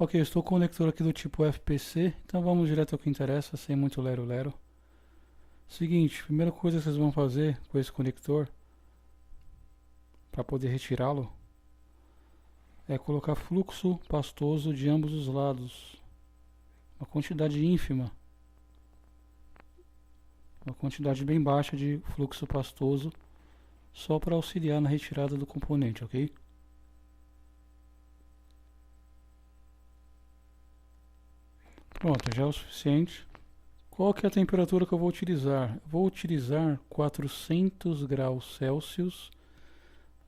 Ok, eu estou com o conector aqui do tipo FPC, então vamos direto ao que interessa, sem muito lero-lero. Seguinte, primeira coisa que vocês vão fazer com esse conector, para poder retirá-lo, é colocar fluxo pastoso de ambos os lados. Uma quantidade ínfima, uma quantidade bem baixa de fluxo pastoso, só para auxiliar na retirada do componente, ok? Pronto, já é o suficiente. Qual que é a temperatura que eu vou utilizar? Vou utilizar 400 graus Celsius,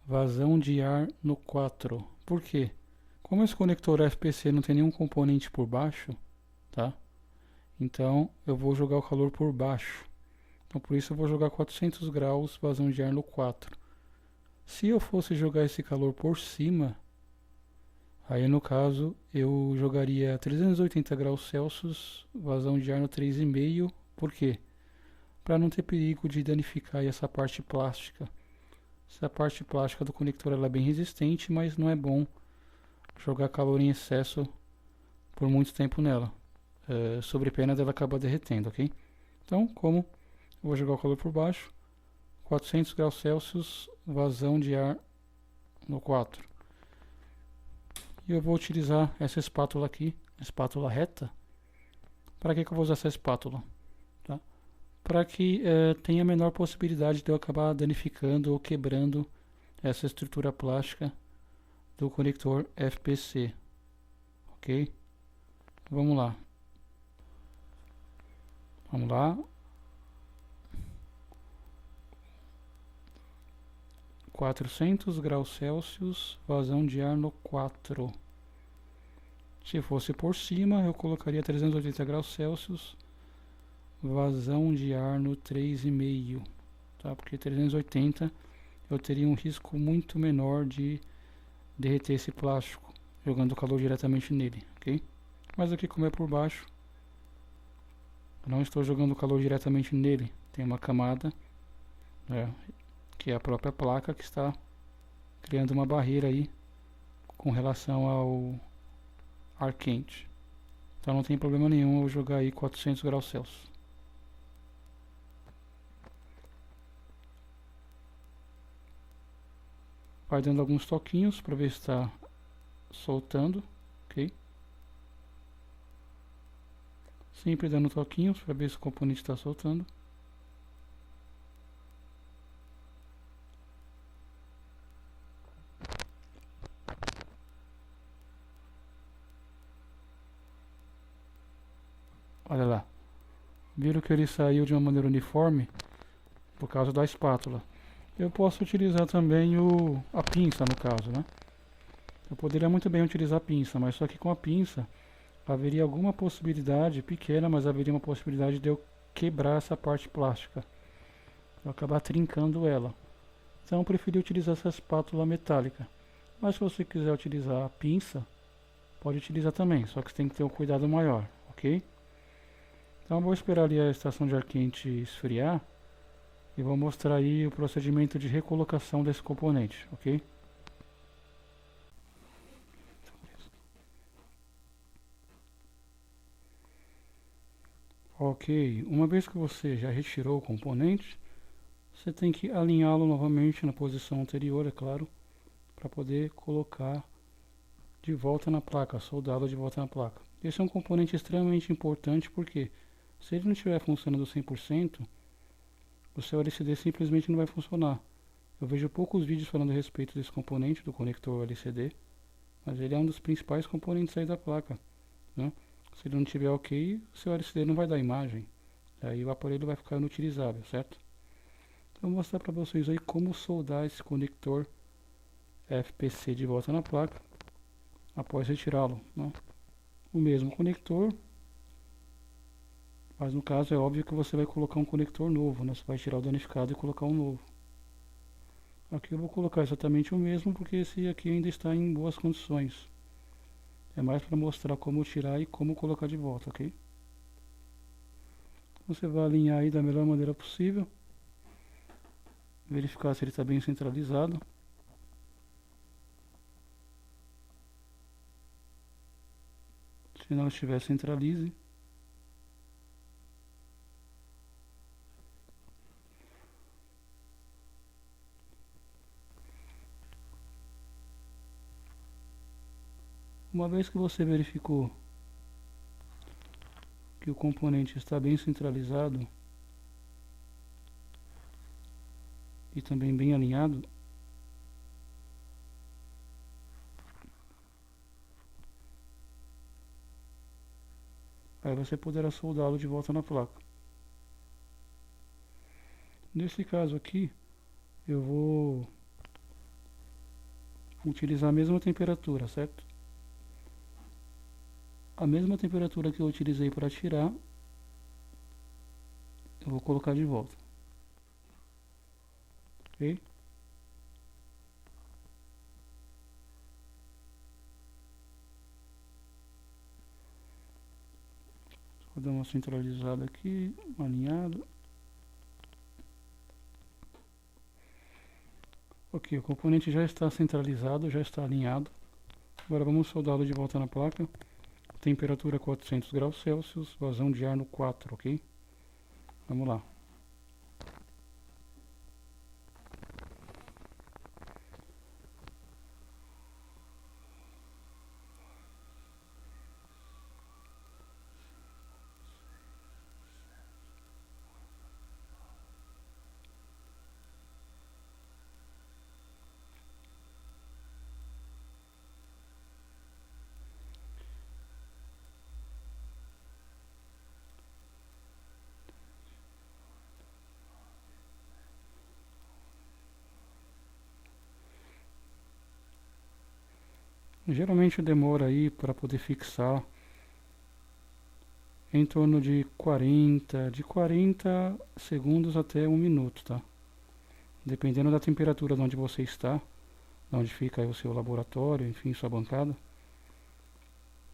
vazão de ar no 4. Por quê? Como esse conector FPC não tem nenhum componente por baixo, tá? Então eu vou jogar o calor por baixo. Então por isso eu vou jogar 400 graus, vazão de ar no 4. Se eu fosse jogar esse calor por cima, aí no caso eu jogaria 380 graus Celsius, vazão de ar no 3,5. Por quê? Para não ter perigo de danificar essa parte plástica. Essa parte plástica do conector ela é bem resistente, mas não é bom jogar calor em excesso por muito tempo nela, sobre pena dela acabar derretendo, ok? Então, como eu vou jogar o calor por baixo, 400 graus Celsius, vazão de ar no 4. E eu vou utilizar essa espátula aqui, espátula reta. Para que eu vou usar essa espátula? Tá? Para que tenha a menor possibilidade de eu acabar danificando ou quebrando essa estrutura plástica do conector FPC, ok? Vamos lá. Vamos lá. 400 graus Celsius, vazão de ar no 4. Se fosse por cima, eu colocaria 380 graus Celsius, vazão de ar no 3,5, tá? Porque 380 eu teria um risco muito menor de derreter esse plástico, jogando calor diretamente nele, ok? Mas aqui, como é por baixo, eu não estou jogando calor diretamente nele. Tem uma camada, que é a própria placa, que está criando uma barreira aí com relação ao ar quente. Então não tem problema nenhum eu jogar aí 400 graus Celsius. Vai dando alguns toquinhos para ver se está soltando, ok? Sempre dando toquinhos para ver se o componente está soltando. Olha lá. Viram que ele saiu de uma maneira uniforme por causa da espátula. Eu posso utilizar também a pinça, no caso, né? Eu poderia muito bem utilizar a pinça, mas só que com a pinça haveria alguma possibilidade, pequena, mas haveria uma possibilidade de eu quebrar essa parte plástica. Eu acabar trincando ela. Então eu preferi utilizar essa espátula metálica. Mas se você quiser utilizar a pinça, pode utilizar também, só que você tem que ter um cuidado maior, ok? Então eu vou esperar ali a estação de ar quente esfriar e vou mostrar aí o procedimento de recolocação desse componente, ok? Ok, uma vez que você já retirou o componente, você tem que alinhá-lo novamente na posição anterior, é claro, para poder colocar de volta na placa, soldá-lo de volta na placa. Esse é um componente extremamente importante porque se ele não estiver funcionando 100%, o seu LCD simplesmente não vai funcionar. Eu vejo poucos vídeos falando a respeito desse componente, do conector LCD, mas ele é um dos principais componentes aí da placa, né? Se ele não estiver ok, o seu LCD não vai dar imagem, aí o aparelho vai ficar inutilizável, certo? Então vou mostrar para vocês aí como soldar esse conector FPC de volta na placa após retirá-lo, né? O mesmo conector, mas no caso é óbvio que você vai colocar um conector novo, né? Você vai tirar o danificado e colocar um novo. Aqui eu vou colocar exatamente o mesmo porque esse aqui ainda está em boas condições. É mais para mostrar como tirar e como colocar de volta, ok? Você vai alinhar aí da melhor maneira possível. Verificar se ele está bem centralizado. Se não estiver, centralize. Uma vez que você verificou que o componente está bem centralizado e também bem alinhado, aí você poderá soldá-lo de volta na placa. Nesse caso aqui, eu vou utilizar a mesma temperatura, certo? A mesma temperatura que eu utilizei para tirar, eu vou colocar de volta. Ok? Vou dar uma centralizada aqui, alinhado. Ok, o componente já está centralizado, já está alinhado. Agora vamos soldá-lo de volta na placa. Temperatura 400 graus Celsius, vazão de ar no 4, ok? Vamos lá. Geralmente demora aí para poder fixar em torno de 40 segundos até 1 minuto, tá? Dependendo da temperatura de onde você está, de onde fica aí o seu laboratório, enfim, sua bancada,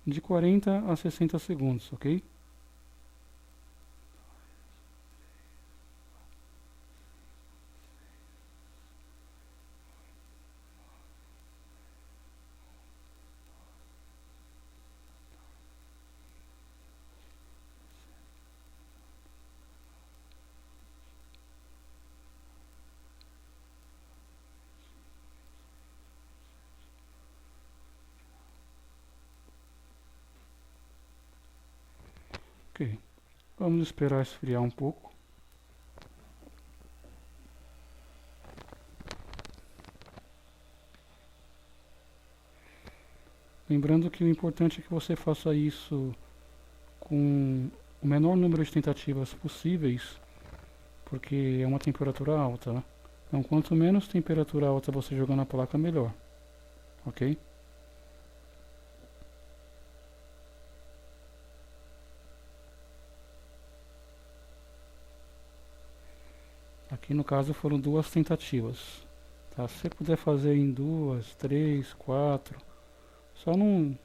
de 40 a 60 segundos, ok? Ok. Vamos esperar esfriar um pouco. Lembrando que o importante é que você faça isso com o menor número de tentativas possíveis, porque é uma temperatura alta, né? Então, quanto menos temperatura alta você jogar na placa, melhor, ok? Aqui no caso foram 2 tentativas, tá? Se você puder fazer em 2, 3, 4, só não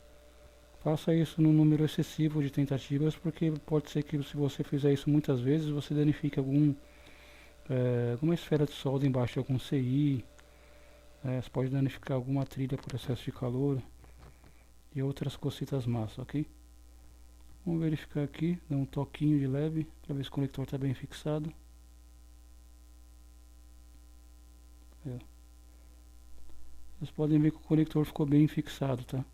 faça isso num número excessivo de tentativas, porque pode ser que se você fizer isso muitas vezes, você danifique alguma esfera de solda embaixo de algum CI, você pode danificar alguma trilha por excesso de calor e outras cositas más, ok? Vamos verificar aqui, dar um toquinho de leve para ver se o conector está bem fixado. Vocês podem ver que o conector ficou bem fixado, tá?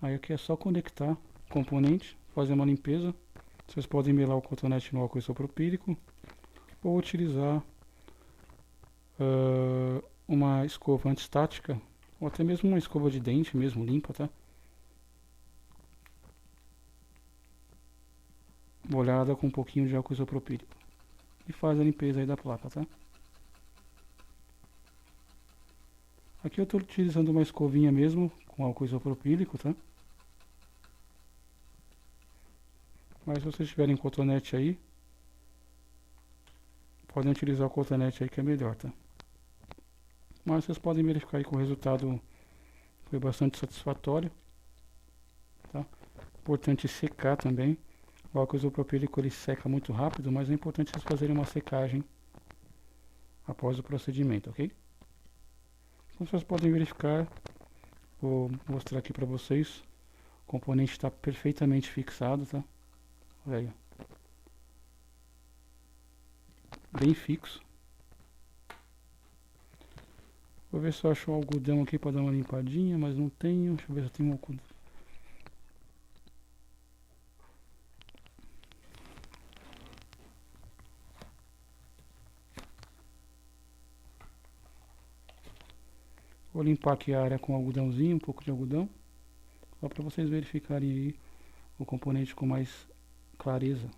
Aí aqui é só conectar o componente, fazer uma limpeza. Vocês podem melar o cotonete no álcool isopropílico ou utilizar uma escova antistática ou até mesmo uma escova de dente mesmo limpa, tá? Molhada com um pouquinho de álcool isopropílico. E faz a limpeza aí da placa, tá? Aqui eu estou utilizando uma escovinha mesmo com álcool isopropílico, tá? Mas se vocês tiverem cotonete aí, podem utilizar o cotonete aí que é melhor, tá? Mas vocês podem verificar aí que o resultado foi bastante satisfatório, tá? Importante secar também. O álcool isopropílico ele seca muito rápido, mas é importante vocês fazerem uma secagem após o procedimento, ok? Então vocês podem verificar, vou mostrar aqui para vocês. O componente está perfeitamente fixado, tá? Olha aí, ó. Bem fixo. Vou ver se eu acho um algodão aqui para dar uma limpadinha, mas não tenho. Deixa eu ver se eu tenho um algodão. Vou limpar aqui a área com algodãozinho, um pouco de algodão, só para vocês verificarem aí o componente com mais clareza.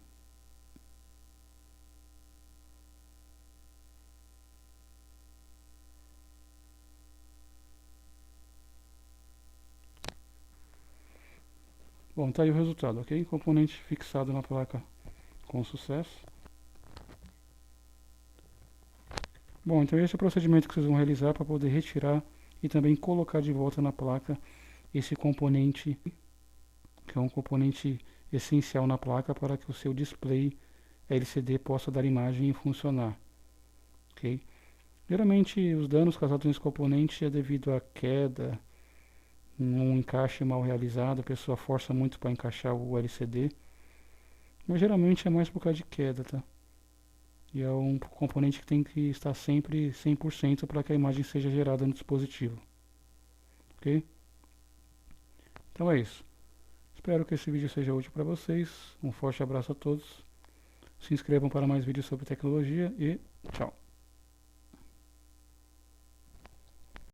Bom, tá aí o resultado, ok? Componente fixado na placa com sucesso. Bom, então esse é o procedimento que vocês vão realizar para poder retirar e também colocar de volta na placa esse componente, que é um componente essencial na placa para que o seu display LCD possa dar imagem e funcionar, ok? Geralmente os danos causados nesse componente é devido à queda, um encaixe mal realizado, a pessoa força muito para encaixar o LCD, mas geralmente é mais por causa de queda, tá? E é um componente que tem que estar sempre 100% para que a imagem seja gerada no dispositivo, ok? Então é isso. Espero que esse vídeo seja útil para vocês. Um forte abraço a todos. Se inscrevam para mais vídeos sobre tecnologia e tchau.